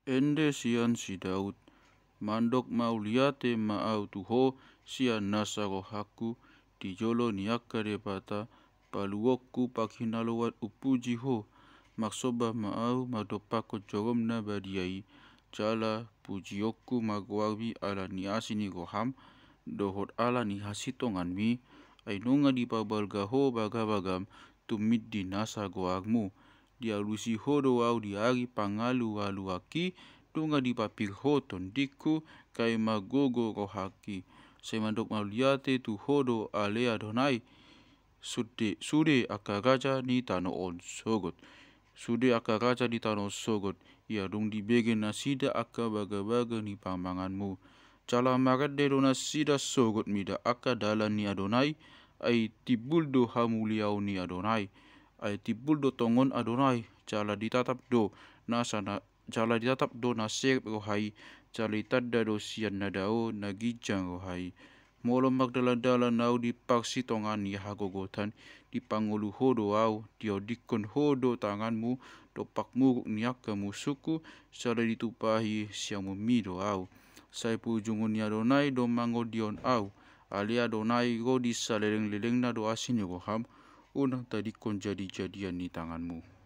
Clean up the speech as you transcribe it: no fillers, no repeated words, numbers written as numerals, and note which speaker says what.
Speaker 1: Ende sian si Daud, mandok mauliate maau tuho sian nasa rohaku, dijolo niaka depata, paluokku pakhinalowat upuji ho, maksoba maau madopako joromna badiai, jala pujiokku magwawi ala niasi ni roham, dohot ala ni hasitongan mi, ainunga di pabalga ho bagabagam, tumit di nasa goagmu, dialusi hodo au di hari pangalu waluaki, tunga di papir ho tondiku, kai magogo rohaki, semandok mauliate tu hodo ale Adonai, sude akaraja ni tano on sogot. Sude akaraja di tano sogot, ia dong dibege nasida aka baga-baga ni pamanganmu. Cala marade do nasida sogot mida aka dalan ni Adonai, ai tibuldo hamuliau ni Adonai, ai tibuldo tongon Adonai, cala ditatap do nasana, cala ditatap do nasir rohai, cala itadda do sian nadao nagijang rohai. Molo magdala-dala nau di paksi tongan ni hagogotan, di pangulu hodo au, diodikon hodo tanganmu, dopak muruk niaka musuku, sada ditupahi siang memido au. Sai pujungun ni Adonai do mangodion au, ali Adonai go di saleleng-lelengna do asini roham, unang tadikon jadi-jadian ni tanganmu.